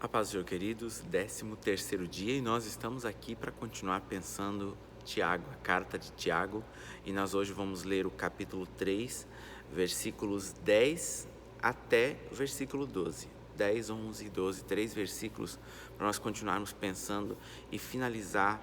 A paz do Senhor, queridos, 13º dia, e nós estamos aqui para continuar pensando Tiago, a carta de Tiago, e nós hoje vamos ler o capítulo 3, versículos 10 até o versículo 12. 10, 11 e 12, 3 versículos, para nós continuarmos pensando e finalizar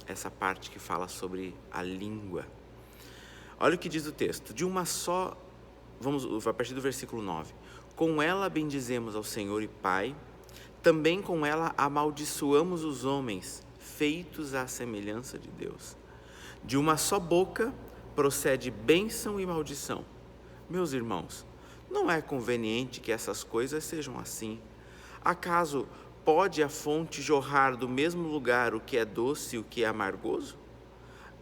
essa parte que fala sobre a língua. Olha o que diz o texto: de uma só, a partir do versículo 9, com ela bendizemos ao Senhor e Pai, também com ela amaldiçoamos os homens, feitos à semelhança de Deus. De uma só boca procede bênção e maldição. Meus irmãos, não é conveniente que essas coisas sejam assim. Acaso pode a fonte jorrar do mesmo lugar o que é doce e o que é amargoso?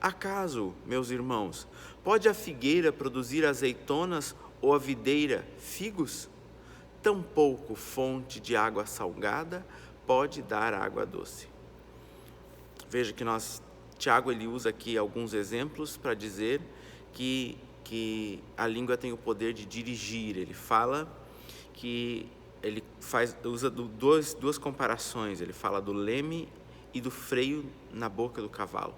Acaso, meus irmãos, pode a figueira produzir azeitonas ou a videira figos? Tampouco fonte de água salgada pode dar água doce. Veja que Tiago ele usa aqui alguns exemplos para dizer que a língua tem o poder de dirigir. Ele fala que usa duas comparações. Ele fala do leme e do freio na boca do cavalo.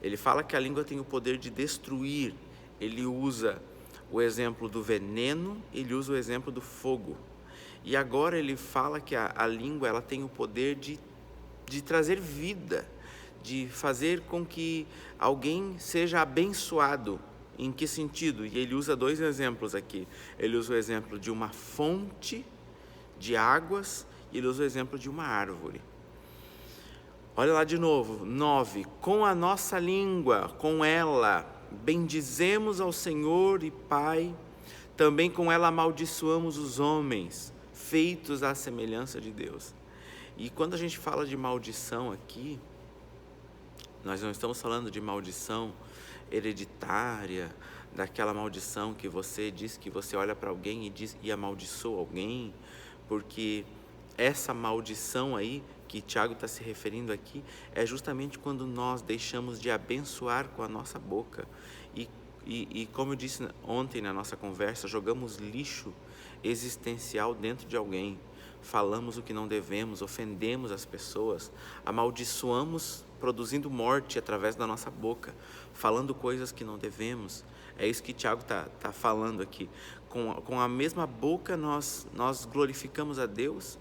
Ele fala que a língua tem o poder de destruir. Ele usa o exemplo do veneno, ele usa o exemplo do fogo. E agora ele fala que a língua ela tem o poder de trazer vida, de fazer com que alguém seja abençoado. Em que sentido? E ele usa dois exemplos aqui. Ele usa o exemplo de uma fonte de águas e ele usa o exemplo de uma árvore. Olha lá de novo, 9. Com a nossa língua, com ela, bendizemos ao Senhor e Pai, também com ela amaldiçoamos os homens, feitos à semelhança de Deus. E quando a gente fala de maldição aqui, nós não estamos falando de maldição hereditária, daquela maldição que você diz que você olha para alguém e amaldiçoa alguém, porque essa maldição aí que Tiago está se referindo aqui é justamente quando nós deixamos de abençoar com a nossa boca e como eu disse ontem na nossa conversa, jogamos lixo existencial dentro de alguém, falamos o que não devemos, ofendemos as pessoas, amaldiçoamos produzindo morte através da nossa boca, falando coisas que não devemos. É isso que Tiago tá falando aqui. Com a mesma boca nós glorificamos a Deus.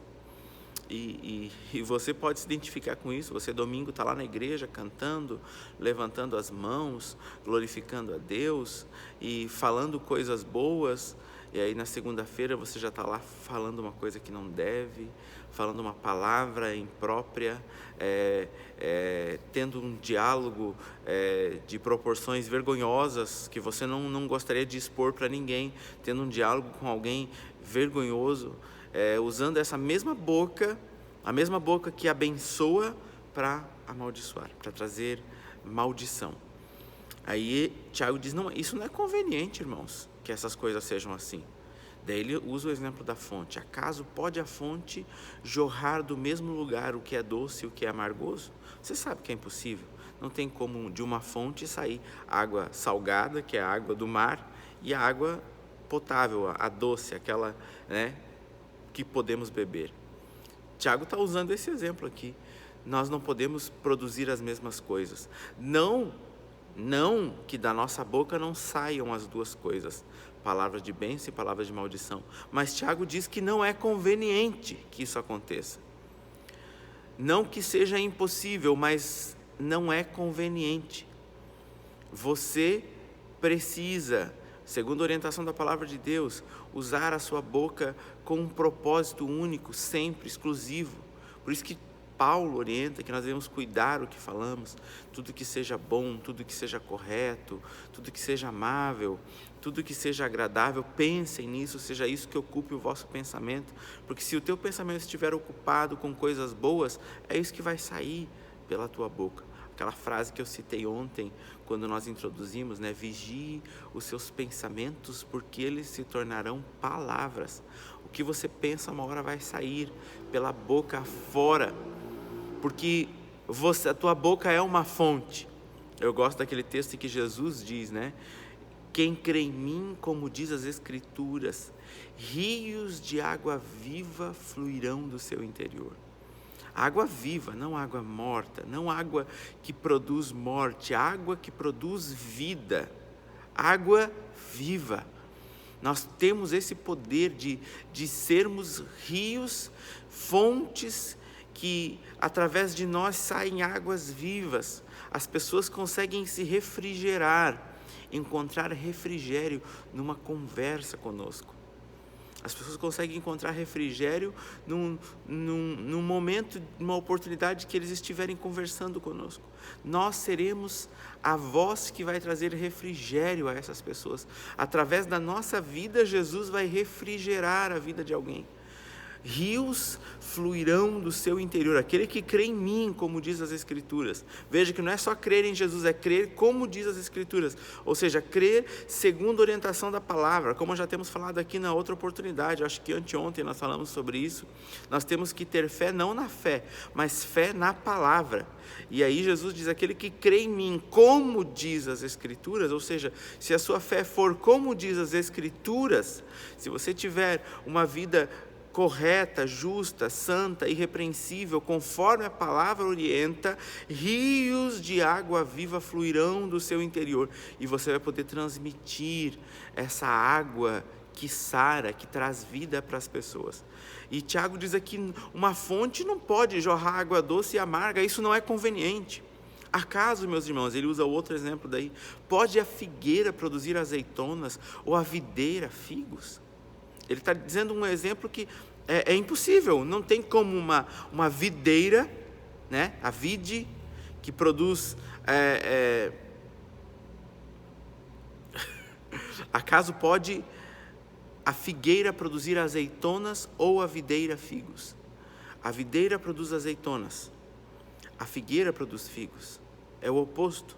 E você pode se identificar com isso. Você domingo está lá na igreja cantando, levantando as mãos, glorificando a Deus e falando coisas boas, e aí na segunda-feira você já está lá falando uma coisa que não deve, falando uma palavra imprópria, tendo um diálogo de proporções vergonhosas que você não gostaria de expor para ninguém, tendo um diálogo com alguém vergonhoso, usando essa mesma boca, a mesma boca que abençoa para amaldiçoar, para trazer maldição. Aí Tiago diz, não, isso não é conveniente, irmãos, que essas coisas sejam assim. Daí ele usa o exemplo da fonte. Acaso pode a fonte jorrar do mesmo lugar o que é doce e o que é amargoso? Você sabe que é impossível. Não tem como de uma fonte sair água salgada, que é a água do mar, e a água potável, a doce, aquela, que podemos beber. Tiago está usando esse exemplo aqui. Nós não podemos produzir as mesmas coisas. Não que da nossa boca não saiam as duas coisas, palavras de bênção e palavras de maldição. Mas Tiago diz que não é conveniente que isso aconteça. Não que seja impossível, mas não é conveniente. Você precisa, segundo a orientação da palavra de Deus, usar a sua boca com um propósito único, sempre, exclusivo. Por isso que Paulo orienta que nós devemos cuidar o que falamos, tudo que seja bom, tudo que seja correto, tudo que seja amável, tudo que seja agradável, pensem nisso, seja isso que ocupe o vosso pensamento, porque se o teu pensamento estiver ocupado com coisas boas, é isso que vai sair pela tua boca. Aquela frase que eu citei ontem, quando nós introduzimos, vigie os seus pensamentos, porque eles se tornarão palavras. O que você pensa uma hora vai sair pela boca fora, porque a tua boca é uma fonte. Eu gosto daquele texto que Jesus diz, quem crê em mim, como diz as Escrituras, rios de água viva fluirão do seu interior. Água viva, não água morta, não água que produz morte, água que produz vida, água viva. Nós temos esse poder de sermos rios, fontes que através de nós saem águas vivas. As pessoas conseguem se refrigerar, encontrar refrigério numa conversa conosco. As pessoas conseguem encontrar refrigério num momento, numa oportunidade que eles estiverem conversando conosco. Nós seremos a voz que vai trazer refrigério a essas pessoas. Através da nossa vida, Jesus vai refrigerar a vida de alguém. Rios fluirão do seu interior, aquele que crê em mim, como diz as Escrituras. Veja que não é só crer em Jesus, é crer como diz as Escrituras, ou seja, crer segundo a orientação da palavra, como já temos falado aqui na outra oportunidade. Acho que anteontem nós falamos sobre isso. Nós temos que ter fé não na fé, mas fé na palavra. E aí Jesus diz, aquele que crê em mim, como diz as Escrituras, ou seja, se a sua fé for como diz as Escrituras, se você tiver uma vida correta, justa, santa, irrepreensível, conforme a palavra orienta, rios de água viva fluirão do seu interior, e você vai poder transmitir essa água que sara, que traz vida para as pessoas. E Tiago diz aqui, uma fonte não pode jorrar água doce e amarga, isso não é conveniente. Acaso, meus irmãos, ele usa outro exemplo daí, pode a figueira produzir azeitonas, ou a videira figos? Ele está dizendo um exemplo que é impossível, não tem como uma videira, né, a vide, que produz... Acaso pode a figueira produzir azeitonas ou a videira figos? A videira produz azeitonas, a figueira produz figos, é o oposto.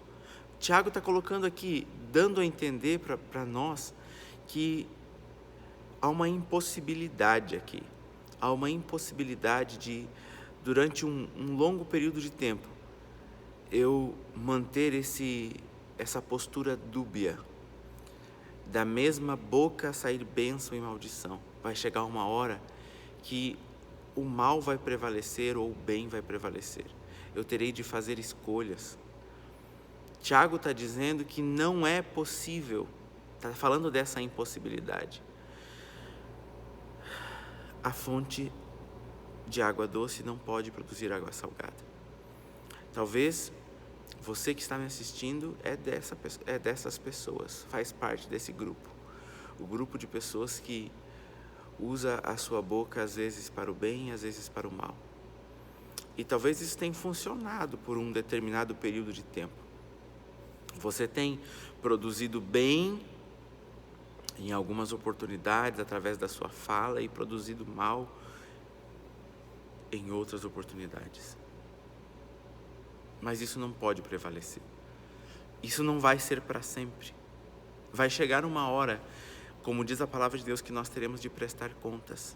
Tiago está colocando aqui, dando a entender para nós que há uma impossibilidade aqui. Há uma impossibilidade de, durante um longo período de tempo, eu manter essa postura dúbia. Da mesma boca sair bênção e maldição. Vai chegar uma hora que o mal vai prevalecer ou o bem vai prevalecer. Eu terei de fazer escolhas. Tiago está dizendo que não é possível. Está falando dessa impossibilidade. A fonte de água doce não pode produzir água salgada. Talvez você que está me assistindo é dessas pessoas, faz parte desse grupo. O grupo de pessoas que usa a sua boca às vezes para o bem e às vezes para o mal. E talvez isso tenha funcionado por um determinado período de tempo. Você tem produzido bem em algumas oportunidades, através da sua fala, e produzido mal em outras oportunidades. Mas isso não pode prevalecer. Isso não vai ser para sempre. Vai chegar uma hora, como diz a palavra de Deus, que nós teremos de prestar contas.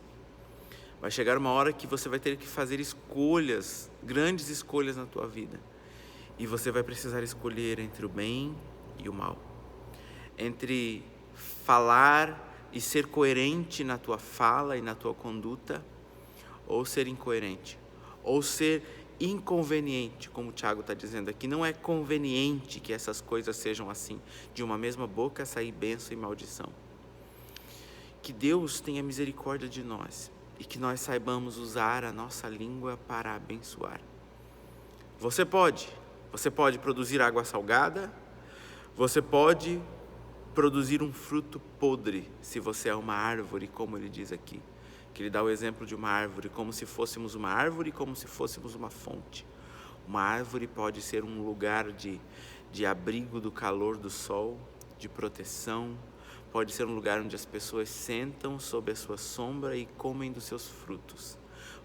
Vai chegar uma hora que você vai ter que fazer escolhas, grandes escolhas na tua vida. E você vai precisar escolher entre o bem e o mal. Entre falar e ser coerente na tua fala e na tua conduta, ou ser incoerente, ou ser inconveniente, como o Tiago está dizendo aqui. Não é conveniente que essas coisas sejam assim, de uma mesma boca sair bênção e maldição. Que Deus tenha misericórdia de nós e que nós saibamos usar a nossa língua para abençoar. Você pode produzir água salgada, você pode produzir um fruto podre, se você é uma árvore, como ele diz aqui. Que ele dá o exemplo de uma árvore, como se fôssemos uma árvore, como se fôssemos uma fonte. Uma árvore pode ser um lugar de abrigo do calor do sol, de proteção. Pode ser um lugar onde as pessoas sentam sob a sua sombra e comem dos seus frutos.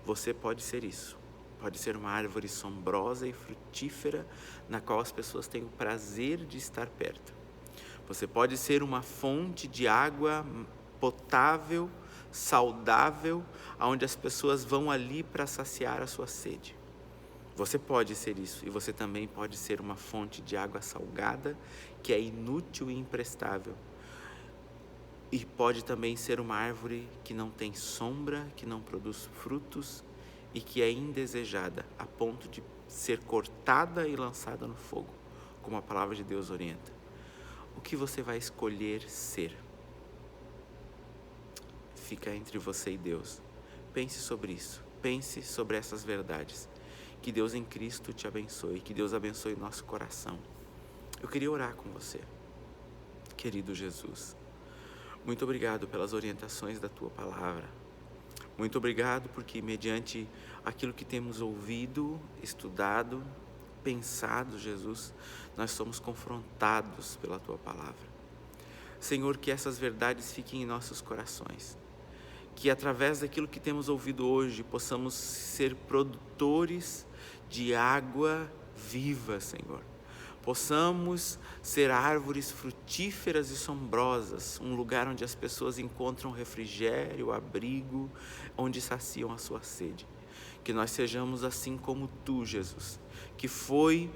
Você pode ser isso. Pode ser uma árvore sombrosa e frutífera, na qual as pessoas têm o prazer de estar perto. Você pode ser uma fonte de água potável, saudável, onde as pessoas vão ali para saciar a sua sede. Você pode ser isso, e você também pode ser uma fonte de água salgada, que é inútil e imprestável, E pode também ser uma árvore que não tem sombra, que não produz frutos e que é indesejada, a ponto de ser cortada e lançada no fogo, como a palavra de Deus orienta. O que você vai escolher ser? Fica entre você e Deus. Pense sobre isso. Pense sobre essas verdades. Que Deus em Cristo te abençoe. Que Deus abençoe nosso coração. Eu queria orar com você. Querido Jesus, muito obrigado pelas orientações da Tua palavra. Muito obrigado porque mediante aquilo que temos ouvido, estudado, pensado, Jesus, nós somos confrontados pela Tua palavra. Senhor, que essas verdades fiquem em nossos corações. Que através daquilo que temos ouvido hoje, possamos ser produtores de água viva, Senhor. Possamos ser árvores frutíferas e sombrosas, um lugar onde as pessoas encontram refrigério, abrigo, onde saciam a sua sede. Que nós sejamos assim como Tu, Jesus, que foi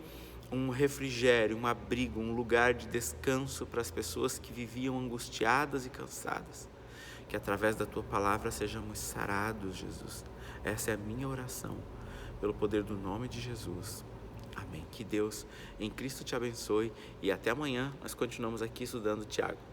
um refrigério, um abrigo, um lugar de descanso para as pessoas que viviam angustiadas e cansadas. Que através da Tua palavra sejamos sarados, Jesus. Essa é a minha oração, pelo poder do nome de Jesus. Amém. Que Deus em Cristo te abençoe e até amanhã nós continuamos aqui estudando Tiago.